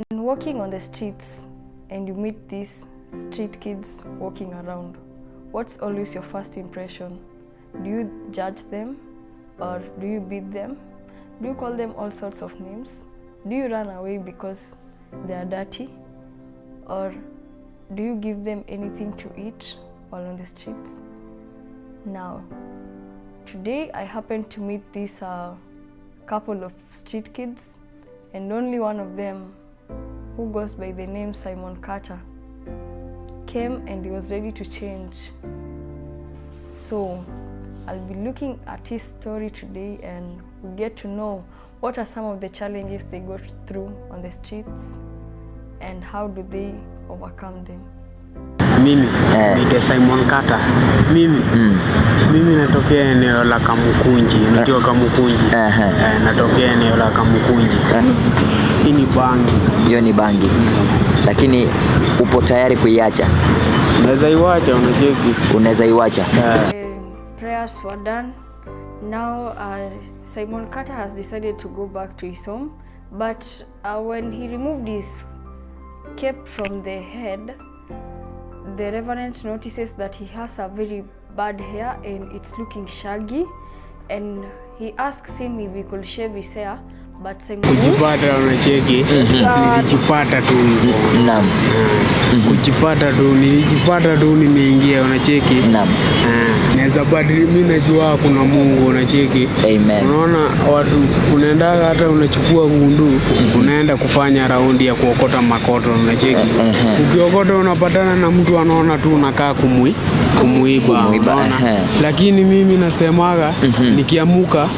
And walking on the streets and you meet these street kids walking around, what's always your first impression? Do you judge them or do you beat them? Do you call them all sorts of names? Do you run away because they are dirty? Or do you give them anything to eat while on the streets? Now, today I happened to meet this couple of street kids, and only one of them, who goes by the name Simon KATA, came and he was ready to change. So I'll be looking at his story today and we'll get to know what are some of the challenges they go through on the streets and how do they overcome them. Mimi ni Simon KATA. Mimi natokea eneo la Kamukunji. Unajua Kamukunji? Natokea eneo la Kamukunji. Hii ni bangi. Hiyo ni bangi. Lakini upo tayari kuiacha? Unaweza iwacha, unacheki. Unaweza iwacha. Prayers were done. Now Simon KATA has decided to go back to his home, but when he removed his cape from the head, the Reverend notices that he has a very bad hair and it's looking shaggy, and he asks him if he could shave his hair, but Simon kujipata unacheki. Nilijipata tu hivyo. Naam. Nilijipata tu nimeingia unacheki. Naam. Naweza badili, mimi najua kuna Mungu unacheki. Amen. Unaona watu unaenda hata unachukua gundu, unaenda kufanya raundi ya kuokota makoto unacheki. Ukiokota unapatana na mtu anaona tu unakaa kumuiba. Lakini mimi nasemaga nikiamuka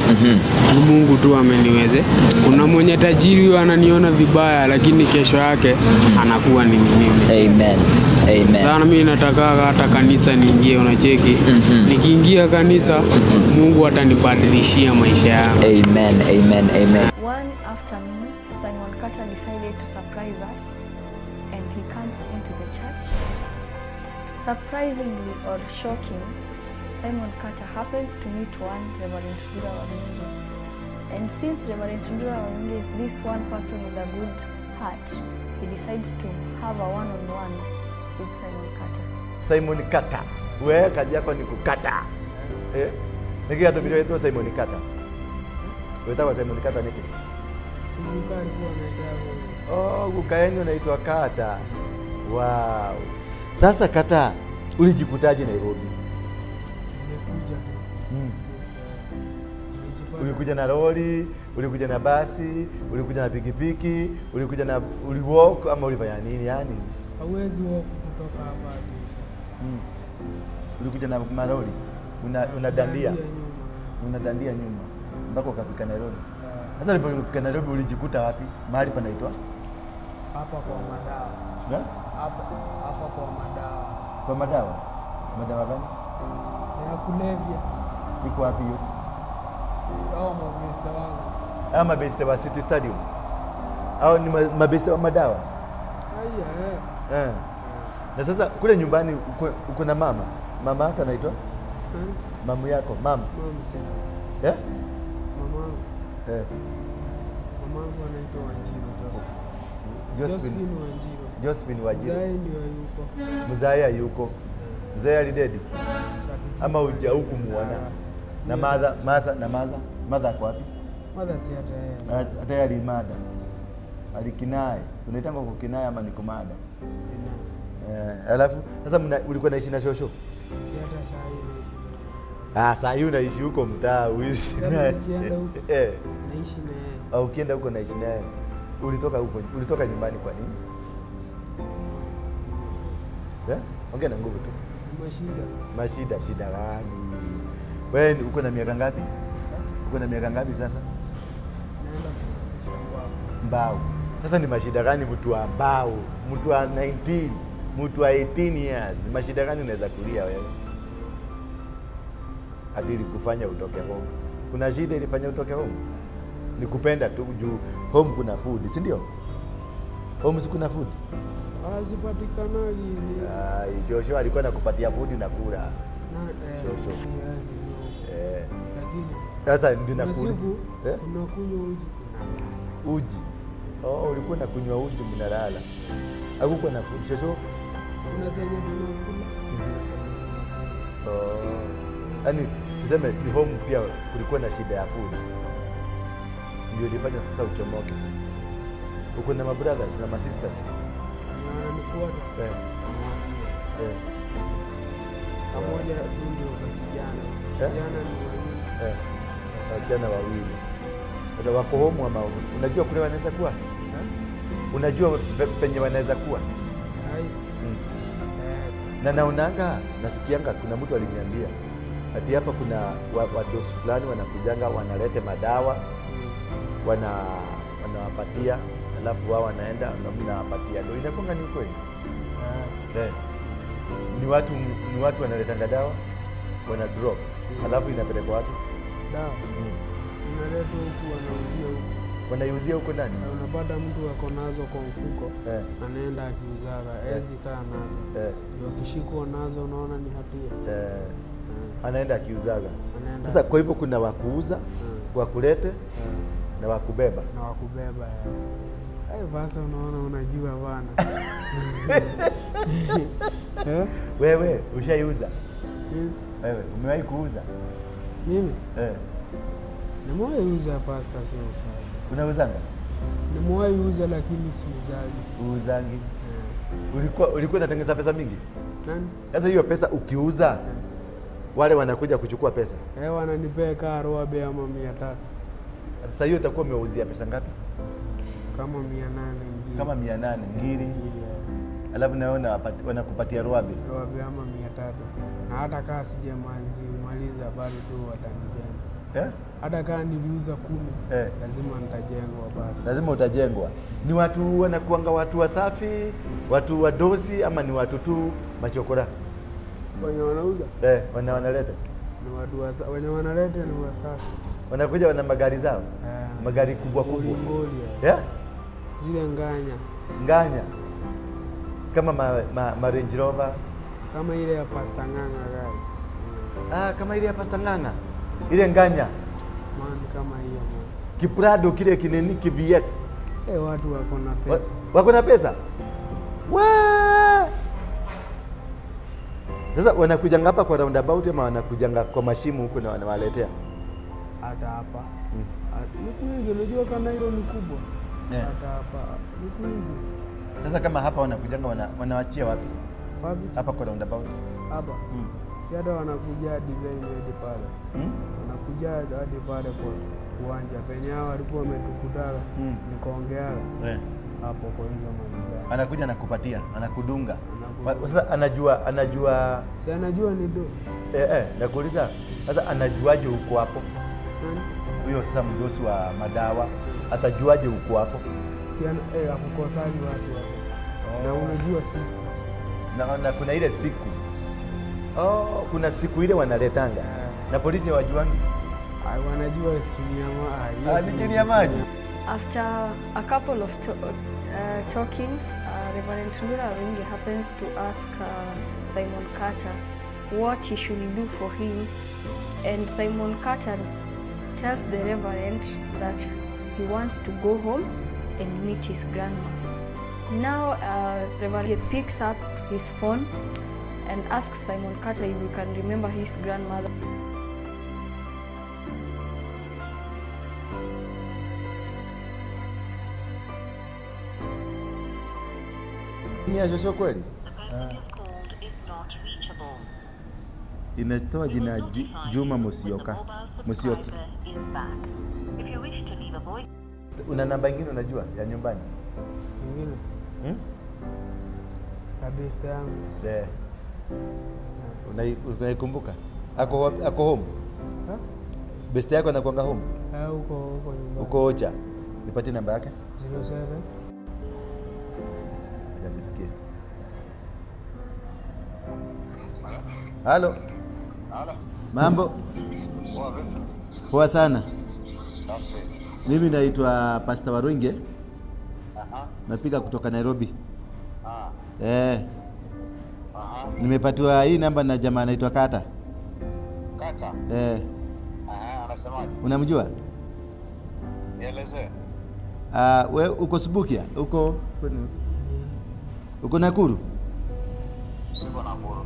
ni Mungu tu ameniweze. Kuna mwenye tajiri huyo ananiona vibaya lakini kesho yake anakuwa ni mimi. Amen. Amen. Sana mimi nataka hata kanisa niingie unacheki. Nikiingia kanisa Mungu atanibadilishia maisha yangu. Amen. Amen. Amen. One afternoon, Simon KATA decided to surprise us and he comes into the church. Surprisingly or shocking, Simon KATA happens to meet one Reverend Waruinge. And since Reverend Waruinge is this one person with a good heart, he decides to have a one-on-one with Simon KATA. Simon KATA, wewe kazi yako ni kukata. Nikia tumiro yetu Simon KATA. Wewe Simon KATA niki? Simon KATA anaitwa. Oh, ukaeni unaitwa KATA. Wow. Sasa KATA, ulijikutaje Nairobi? Nimekuja. Ulikuja na lori, ulikuja na basi, ulikuja na pikipiki, ulikuja na uliwalk ama ulifanya nini yani? Hauwezi walk kutoka hapa. Ulikuja na malori, unadandia. Unadandia nyuma mpaka ukafika Nairobi. Sasa ulipofika Nairobi ulijikuta wapi? Mahali panaitwa hapa kwa madawa. Hapa kwa madawa. Kwa madawa? Madawa gani? Ya kulevya. Iko wapi hiyo? Mabeste wangu. Mabeste wa City Stadium. Au ni mabeste wa madawa? Na sasa kule nyumbani uko na mama. Mama yako anaitwa? Mamu yako, mama. Mama sina. Mama. Mama yangu anaitwa Wanjiro Josephine Wanjiro. Josephine Wanjiro. Mzee ndio yuko. Mzee yuko. Mzee alidedi. Ama uja huku muona. Na mother kwa wapi? Mother si hata yeye alimada. Alikinae. Unaitanga kukinaya ama nikomada? Alafu sasa ulikuwa naishi na shosho? Si hata saa hii naishi. Saa hii unaishi huko mtaa uishi naye. Nikienda huko. Naishi na yeye. Ukienda huko naishi naye. Ulitoka nyumbani kwa nini? Ongea na nguvu tu. Shida gani? Wewe uko na miaka ngapi? Uko na miaka ngapi sasa? Naenda kufundisha mbao. Sasa ni mashida gani mtu wa mbao? Mtu wa 19, mtu wa 18 years. Mashida gani unaweza kulia wewe? Hadi kufanya utoke home. Kuna shida ilifanya utoke home? Ni kupenda tu juu home kuna food, si ndio? Home si kuna food? Hazipatikanaji hivi. Shosho alikuwa anakupatia food na kula. Shosho. Lakini sasa ndio nakuuliza. Unakunywa uji? Uji. ulikuwa na kunywa uji mnalala. Hakukuwa na food shosho. Unasaidia tunakula. Yaani tuseme ni home pia kulikuwa na shida ya food. Ndio ilifanya sasa uchomoke. Uko na brothers na sisters. Wananifuata. Pamoja ndio kijana. Kijana ni wawili. Wasichana wawili. Sasa wako home ama unajua kule wanaweza kuwa? Unajua penye wanaweza kuwa? Sahi. Na naonanga, nasikianga kuna mtu aliniambia ati hapa kuna wadosi fulani wanakujanga wanalete madawa wanawapatia, alafu wao wanaenda na mnawapatia. Ndio inakonga ni kweli? Ni watu wanaletanga dawa, wana drop. Alafu inapelekwa wapi? Dawa. Inaletwa huku wanauzia huku. Wanaiuzia huko ndani? Unapata mtu ako nazo kwa mfuko, anaenda akiuzaga, kaa nazo. Ndio kishiko nazo unaona ni hatia. Anaenda akiuzaga. Sasa kwa hivyo kuna wakuuza, wakulete na wakubeba. Na wakubeba. Basi unaona unajua bana. Wewe ushaiuza? Wewe umewahi kuuza? Mimi? Nimewaiuza pasta sio. Unauzanga? Nimewaiuza lakini siuzagi. Uuzangi? Ulikuwa unatengeneza pesa mingi? Nani? Sasa hiyo pesa ukiuza wale wanakuja kuchukua pesa? Wananipea karo wa bei ama 300. Sasa hiyo utakuwa umeuzia pesa ngapi? Kama 800 ngiri. Kama 800 ngiri. Alafu naona wanakupatia roabe. Roabe ama 300. Na hata kama sijamaliza bado tu watanijenga. Hata kama niliuza 10, lazima nitajengwa bado. Lazima utajengwa. Ni watu wanakuanga watu wasafi, watu wadosi ama ni watu tu machokora? Wenye wanauza? Wanaleta. Ni watu wenye wanaleta ni wasafi. Wanakuja wana magari zao? Magari kubwa kubwa. Ngoli. Zile nganya. Kama ma Range Rover. Kama ile ya Pasta Nganga gari. Kama ile ya Pasta Nganga. Ile nganya. Kama hiyo Kiprado kile kineni KVX. Watu wako na pesa. Wako na pesa? Sasa wanakujanga hapa kwa roundabout ama wanakujanga kwa mashimu huko na wanawaletea? Hata hapa. Ni kwingi, unajua kama hilo ni kubwa. Hata hapa ni kwingi. Sasa kama hapa wanakujanga wanawachia wapi? Wapi? Hapa kwa roundabout. Hapa. Si hata wanakuja design hadi pale. Wanakuja hadi pale kwa uwanja penye hao walikuwa wametukutana. Nikaongea. Hapo kwa hizo magari. Anakuja nakupatia, anakudunga. Sasa anajua si anajua ni do. Nakuuliza sasa anajuaje uko hapo? Nani? Huyo sasa mdosi wa madawa atajuaje uko hapo? Si akukosaji watu hapo. Na unajua siku. Na kuna ile siku. Kuna siku ile wanaletanga. Na polisi hawajuangi? Wanajua chini ya maji. After a couple of talkings, Reverend Waruinge happens to ask Simon KATA what he should do for him, and Simon KATA tells the Reverend that he wants to go home and meet his grandma. Now Reverend picks up his phone and asks Simon KATA if he can remember his grandmother. Sio kweli? Inatoa jina Juma Musioki. Una namba nyingine unajua ya nyumbani? Nyingine? Kabisa yangu. Unaikumbuka? Ako home? Best yako anakuanga home? Huko nyumbani. Uko Ocha. Nipatie namba yake? 07. Nisikie. Halo. Mambo? Poa sana. Mimi naitwa Pastor Waruinge. Napiga kutoka Nairobi. Nimepatiwa hii namba na jamaa anaitwa KATA. KATA? Anasemaje? Unamjua? Nieleze. We uko Subukia? Uko Nakuru? Siko Nakuru.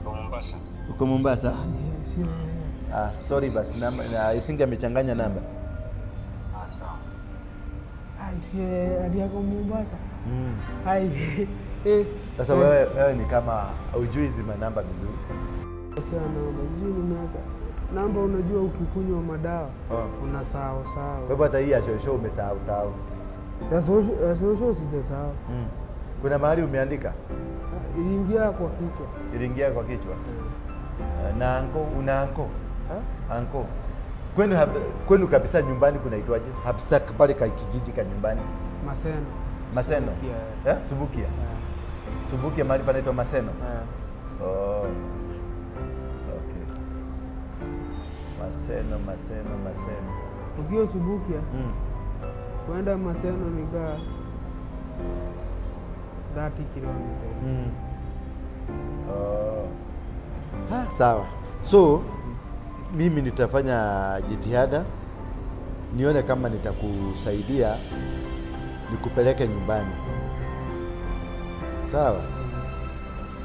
Uko Mombasa. Uko Mombasa? Sio. Sorry basi, I think amechanganya namba. Sawa. Si hadi yako Mombasa. Sasa wewe ni kama hujui hizi namba vizuri. Sasa unajua nimeka namba, unajua ukikunywa madawa unasahau. Kwa hivyo hata hii ya shosho umesahau. Ya shosho sijasahau. Kuna mahali umeandika? Iliingia kwa kichwa. Na una anko? Anko. Kwenu kabisa nyumbani kunaitwaje? Habisa pale kijiji ka nyumbani. Maseno. Subukia. Subukia mahali panaitwa Maseno. Okay. Maseno. Ukiwa Subukia kwenda Maseno ni 30 kilomita. Sawa. So mimi nitafanya jitihada nione kama nitakusaidia nikupeleke nyumbani. Sawa?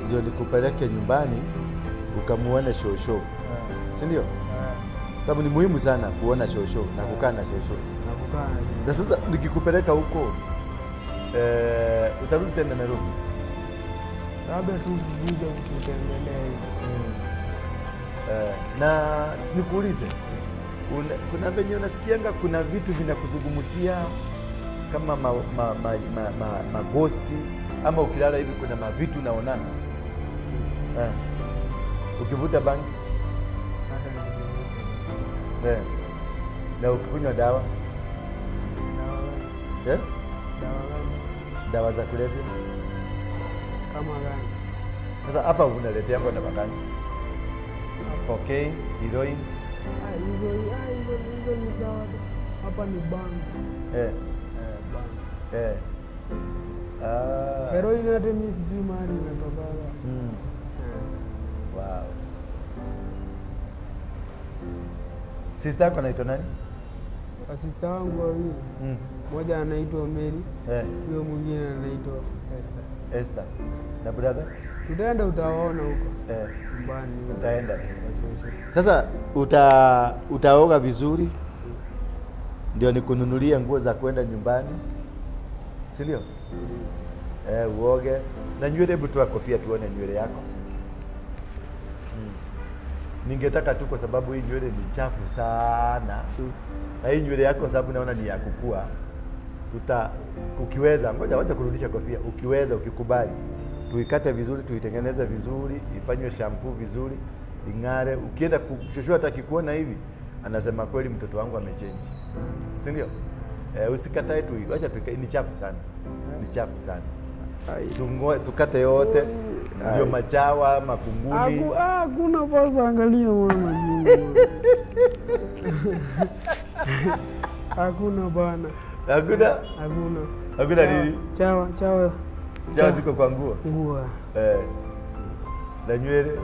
Ndio nikupeleke nyumbani ukamuone shosho. Si ndio? Sababu ni muhimu sana kuona shosho na kukaa na shosho. Na sasa nikikupeleka huko utarudi tena Nairobi. Labda tu kuja kutembelea hivi. Na nikuulize, kuna venye unasikianga kuna vitu vinakuzungumzia kama magosti ama ukilala hivi kuna mavitu unaonana? Ukivuta bangi? Na ukikunywa dawa? Dawa za kulevya? Kama gani? Sasa hapa unaletea yangu dawa gani? Okay, heroin. Hizo ni sawa. Hapa ni bangi. Bangi. Heroin hata mimi sijui mahali inatoka. Wow. Sister yako anaitwa nani? Sister wangu wawili. Mmoja anaitwa Mary, huyo mwingine anaitwa Esther. Na brother? Tutaenda utaona huko. Nyumbani. Utaenda tu. Sasa utaoga vizuri ndio nikununulia nguo za kwenda nyumbani. Si ndio? Uoge. Na nywele, hebu toa kofia tuone nywele yako. Ningetaka tu kwa sababu hii nywele ni chafu sana. Na hii nywele yako sababu naona ni ya kukua. Ukiweza, wacha kurudisha kofia. Ukiweza, ukikubali, tuikate vizuri, tuitengeneze vizuri, ifanywe shampoo vizuri, ing'are. Ukienda kushoshoa hata kikuona hivi, anasema kweli mtoto wangu amechange. Si ndio? Usikatae tu, wacha tuikae, ni chafu sana. Ni chafu sana. Tukate yote, ndio machawa, makunguni. Hakuna pasa, angalia mama juu. Hakuna bana. Hakuna nini? Chawa ziko kwa nguo. Na nywele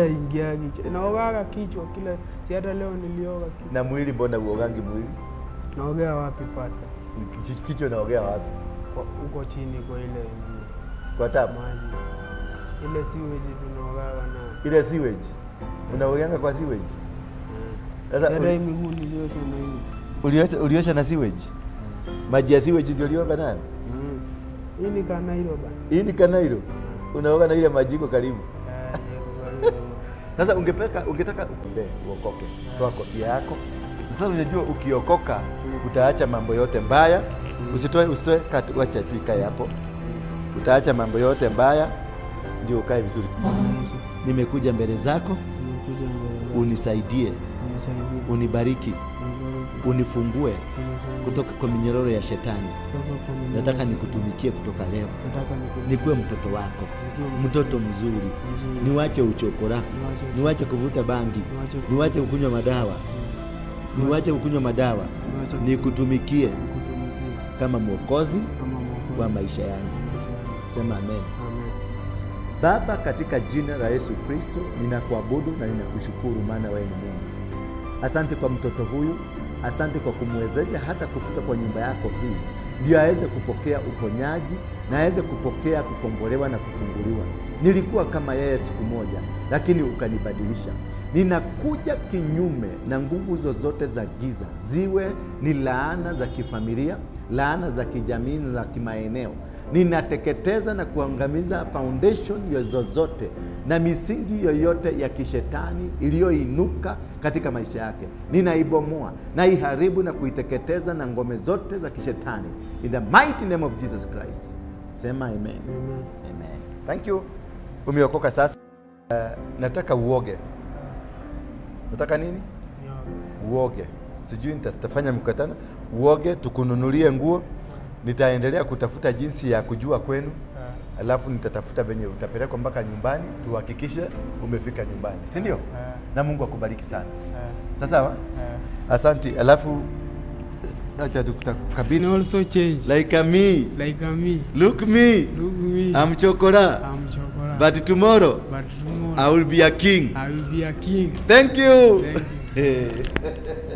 ingiagi. Naogaga kichwa kila, si hata leo nilioga kichwa. Na mwili mbona uogangi mwili? Naogea wapi pasta? Kichwa naogea wapi? Uko chini kwa ile kwa tap. Ile sewage tunaogaga na. Ile sewage. Unaogeanga kwa sewage? Sasa miguu niliosha na hiyo. Uliosha na sewage? Maji ya sewage ndio ulioga nayo? Hii ni Kanairo bana. Hii ni Kanairo. Unaoga na ile maji iko karibu. Sasa ungetaka uokoke. Toa kofia yako. Sasa unajua ukiokoka utaacha mambo yote mbaya. Usitoe wacha tu ikae hapo. Utaacha mambo yote mbaya ndio ukae vizuri. Nimekuja mbele zako. Unisaidie. Unibariki. Unifungue kutoka kwa minyororo ya shetani. Nataka nikutumikie kutoka leo. Nikuwe mtoto wako, mtoto mzuri. Niwache uchokora, niwache kuvuta bangi, niwache kukunywa madawa, nikutumikie kama mwokozi wa maisha yangu. Sema amen. Baba, katika jina la Yesu Kristo, ninakuabudu na ninakushukuru maana wewe ni Mungu. Asante kwa mtoto huyu asante kwa kumwezesha hata kufika kwa nyumba yako hii, ndio aweze kupokea uponyaji na aweze kupokea kukombolewa na kufunguliwa. Nilikuwa kama yeye siku moja, lakini ukanibadilisha. Ninakuja kinyume na nguvu zozote za giza, ziwe ni laana za kifamilia, laana za kijamii na za kimaeneo. Ninateketeza na kuangamiza foundation zozote na misingi yoyote ya kishetani iliyoinuka katika maisha yake. Ninaibomoa, naiharibu na kuiteketeza na ngome zote za kishetani. In the mighty name of Jesus Christ. Sema amen. Amen. Amen. Thank you. Umeokoka sasa. Nataka uoge. Nataka nini? Uoge. Sijui nitafanya mkutano. Uoge, tukununulie nguo. Nitaendelea kutafuta jinsi ya kujua kwenu. Alafu nitatafuta venye utapelekwa mpaka nyumbani, tuhakikishe umefika nyumbani. Si ndio? Na Mungu akubariki sana. Sasa asante. Alafu acha tukabidhi. Also change. Like me. Look me. I'm chocolate. But tomorrow I will be a king. I will be a king. Thank you. Thank you.